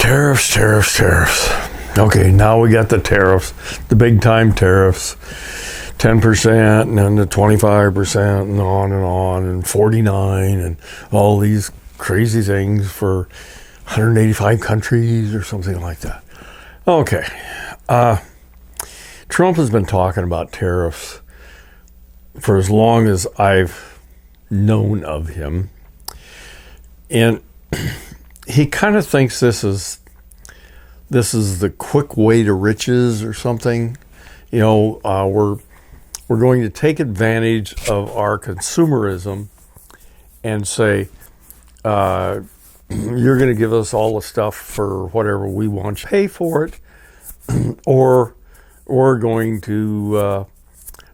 Tariffs, tariffs, tariffs. Okay, now we got the tariffs, the big time tariffs, 10% and then the 25% and 49 and all these crazy things for 185 countries or something like that. Okay, Trump has been talking about tariffs for as long as I've known of him. And he kind of thinks this is the quick way to riches or something. You know, we're going to take advantage of our consumerism and say, you're going to give us all the stuff for whatever we want to pay for it, or we're going to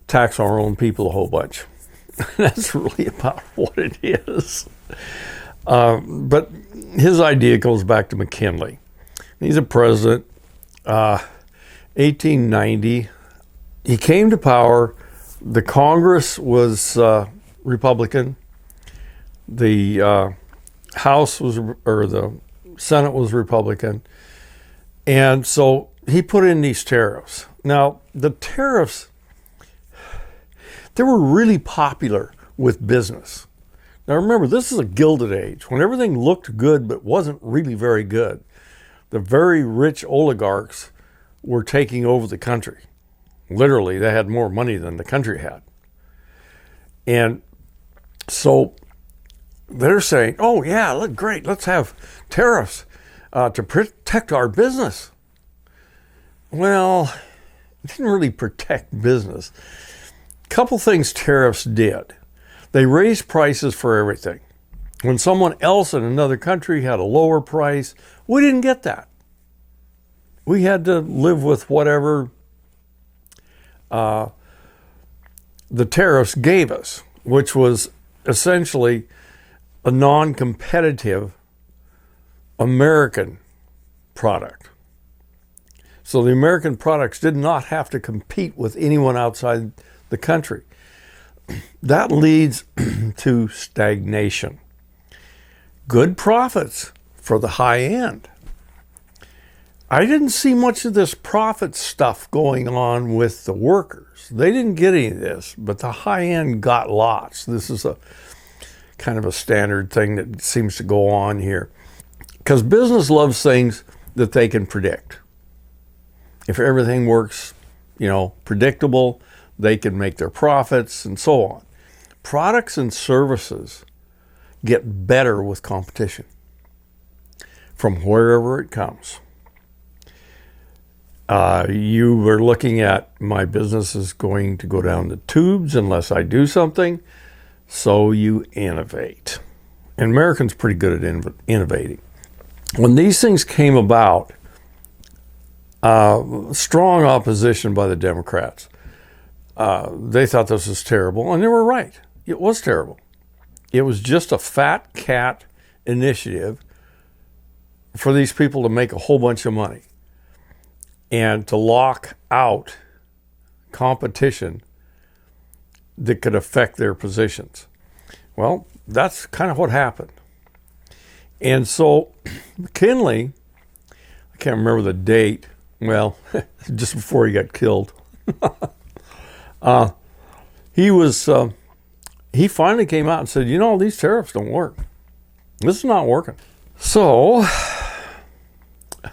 tax our own people a whole bunch. That's really about what it is. But his idea goes back to McKinley. He's a president, 1890. He came to power. The Congress was Republican. The House was, or the Senate was Republican. And so he put in these tariffs. Now, the tariffs, they were really popular with business. Now remember, this is a Gilded Age, when everything looked good but wasn't really very good. The very rich oligarchs were taking over the country. Literally, they had more money than the country had. And so they're saying, oh yeah, look great, let's have tariffs to protect our business. Well, it didn't really protect business. A couple things tariffs did. They raised prices for everything. When someone else in another country had a lower price, we didn't get that. We had to live with whatever the tariffs gave us, which was essentially a non-competitive American product. So the American products did not have to compete with anyone outside the country. That leads to stagnation. Good profits for the high end. I didn't see much of this profit stuff going on with the workers. They didn't get any of this, but the high end got lots. This is a kind of a standard thing that seems to go on here. Because business loves things that they can predict. If everything works, predictable, they can make their profits and so on. Products and services get better with competition from wherever it comes. You were looking at, my business is going to go down the tubes unless I do something. So you innovate. And Americans are pretty good at innovating. When these things came about, strong opposition by the Democrats. They thought this was terrible, and they were right. It was terrible. It was just a fat cat initiative for these people to make a whole bunch of money and to lock out competition that could affect their positions. Well, that's kind of what happened. And so McKinley, I can't remember the date, well, just before he got killed, he finally came out and said, these tariffs don't work. This is not working. So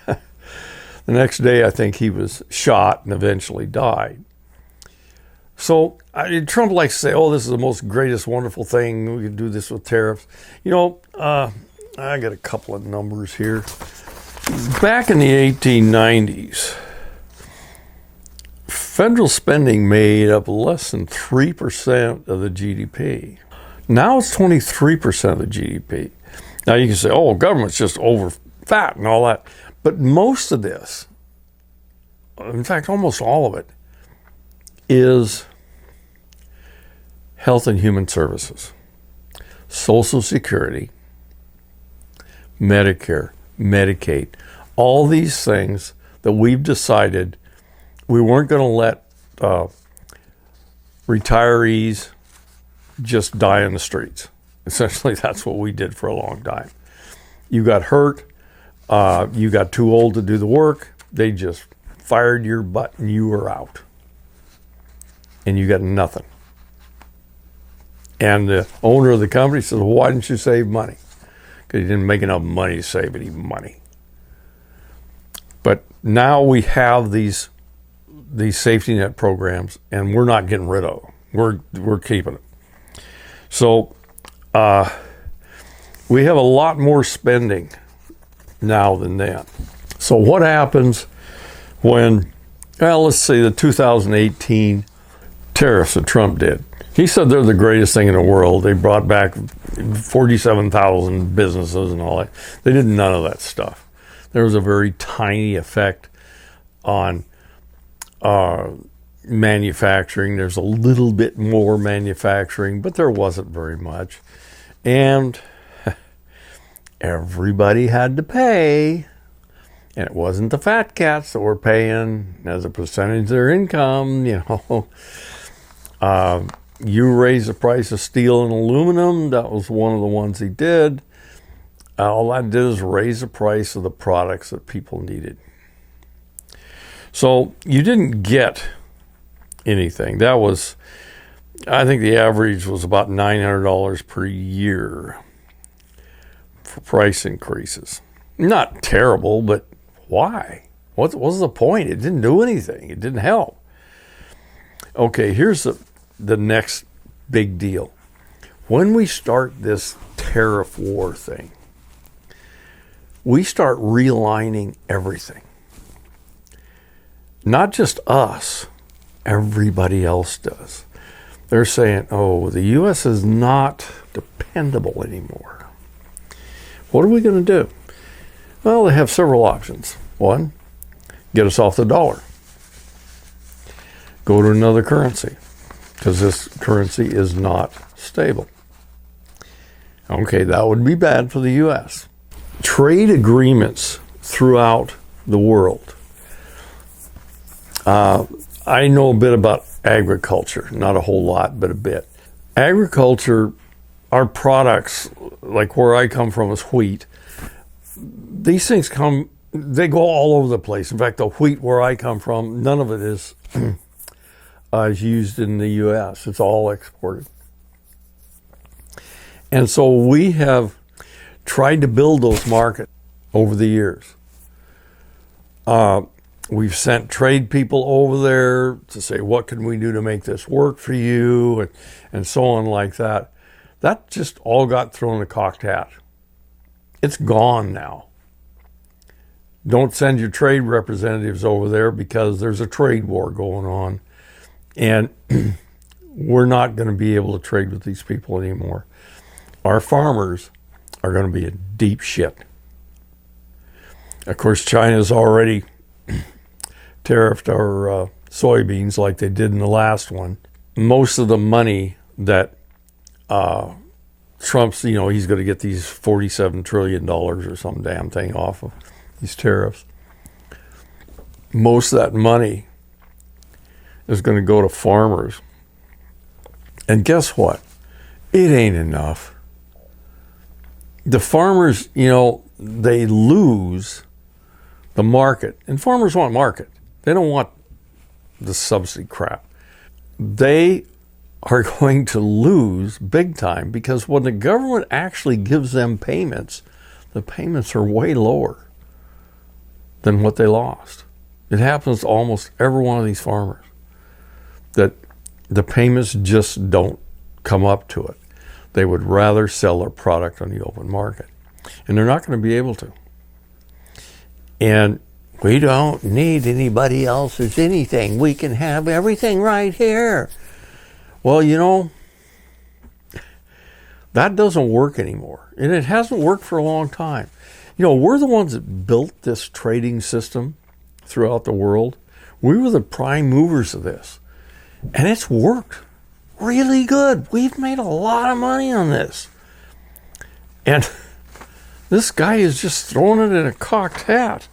the next day, I think he was shot and eventually died. So Trump likes to say, oh, this is the most greatest, wonderful thing. We can do this with tariffs. I got a couple of numbers here. Back in the 1890s, federal spending made up less than 3% of the GDP. Now it's 23% of the GDP. Now you can say, oh, government's just over fat and all that. But most of this, in fact, almost all of it, is health and human services, Social Security, Medicare, Medicaid, all these things that we've decided we weren't going to let retirees just die in the streets. Essentially, that's what we did for a long time. You got hurt, You got too old to do the work. They just fired your butt and you were out. And you got nothing. And the owner of the company says, well, why didn't you save money? Because he didn't make enough money to save any money. But now we have these safety net programs, and we're not getting rid of them. We're keeping it. So we have a lot more spending now than then. So what happens when, well, let's say the 2018 tariffs that Trump did? He said they're the greatest thing in the world. They brought back 47,000 businesses and all that. They did none of that stuff. There was a very tiny effect on manufacturing. There's a little bit more manufacturing, but there wasn't very much. And everybody had to pay. And it wasn't the fat cats that were paying as a percentage of their income, you know. You raise the price of steel and aluminum. That was one of the ones he did. All that did is raise the price of the products that people needed. So you didn't get anything. That was, I think the average was about $900 per year for price increases. Not terrible, but why? What was the point? It didn't do anything. It didn't help. Okay, here's the next big deal. When we start this tariff war thing, we start realigning everything. Not just us, everybody else does. They're saying, oh, the U.S. is not dependable anymore. What are we going to do? Well, they have several options. One, get us off the dollar. Go to another currency, because this currency is not stable. Okay, that would be bad for the U.S. Trade agreements throughout the world. I know a bit about agriculture, not a whole lot, but a bit. Agriculture, our products, like where I come from is wheat. These things they go all over the place. In fact, the wheat where I come from, none of it is used in the U.S. It's all exported. And so we have tried to build those markets over the years. We've sent trade people over there to say, what can we do to make this work for you? And so on like that. That just all got thrown in a cocked hat. It's gone now. Don't send your trade representatives over there because there's a trade war going on. And we're not going to be able to trade with these people anymore. Our farmers are going to be in deep shit. Of course, China's already tariffed our soybeans like they did in the last one. Most of the money that Trump's, he's going to get these $47 trillion or some damn thing off of these tariffs. Most of that money is going to go to farmers. And guess what? It ain't enough. The farmers, they lose the market. And farmers want market. They don't want the subsidy crap. They are going to lose big time because when the government actually gives them payments, the payments are way lower than what they lost. It happens to almost every one of these farmers that the payments just don't come up to it. They would rather sell their product on the open market. And they're not going to be able to. And we don't need anybody else's anything. We can have everything right here. Well, that doesn't work anymore. And it hasn't worked for a long time. We're the ones that built this trading system throughout the world. We were the prime movers of this. And it's worked really good. We've made a lot of money on this. And this guy is just throwing it in a cocked hat.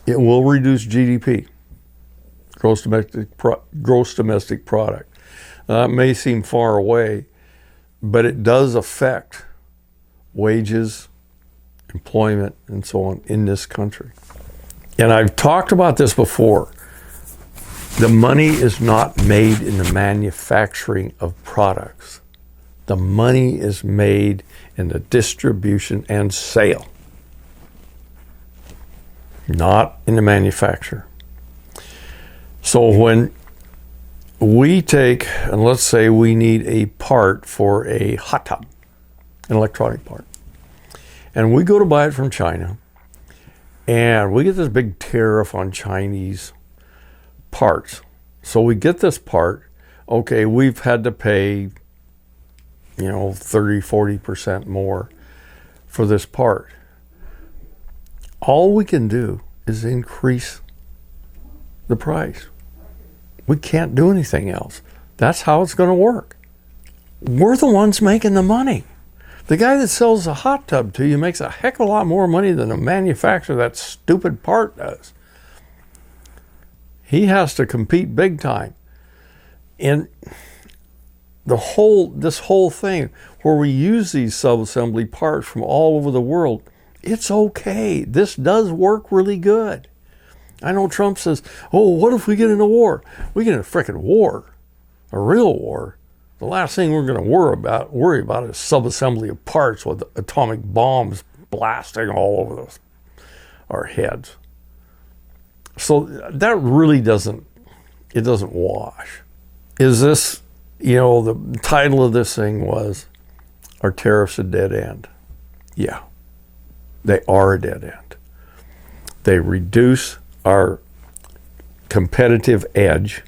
It will reduce GDP, gross domestic product. It may seem far away, but it does affect wages employment, and so on in this country. And I've talked about this before. The money is not made in the manufacturing of products. The money is made in the distribution and sale, not in the manufacture. So when we take, and let's say we need a part for a hot tub, an electronic part, and we go to buy it from China, and we get this big tariff on Chinese parts. So we get this part, okay, we've had to pay, 30-40% more for this part. All we can do is increase the price. We can't do anything else. That's how it's going to work. We're the ones making the money. The guy that sells a hot tub to you makes a heck of a lot more money than the manufacturer of that stupid part does. He has to compete big time. And this whole thing where we use these sub-assembly parts from all over the world, it's okay. This does work really good. I know Trump says, oh, what if we get in a war? We get in a frickin' war, a real war. The last thing we're going to worry about is sub-assembly of parts with atomic bombs blasting all over our heads. So that really doesn't wash. Is this, the title of this thing was, are tariffs a dead end? Yeah, they are a dead end. They reduce our competitive edge,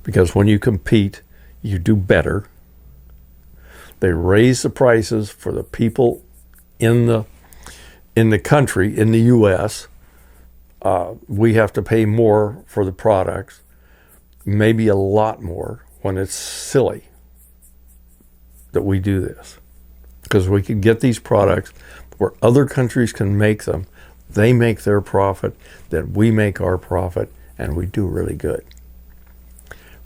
because when you compete, you do better. They raise the prices for the people in the country, in the U.S. We have to pay more for the products, maybe a lot more, when it's silly that we do this. Because we can get these products where other countries can make them. They make their profit, then we make our profit, and we do really good.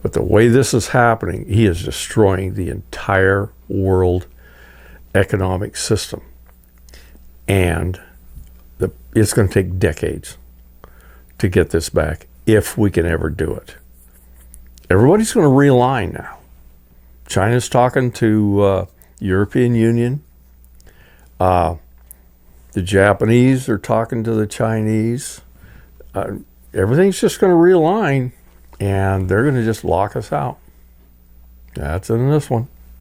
But the way this is happening, he is destroying the entire world economic system. And it's going to take decades to get this back, if we can ever do it. Everybody's going to realign now. China's talking to European Union. The Japanese are talking to the Chinese. Everything's just going to realign, and they're going to just lock us out. That's in this one.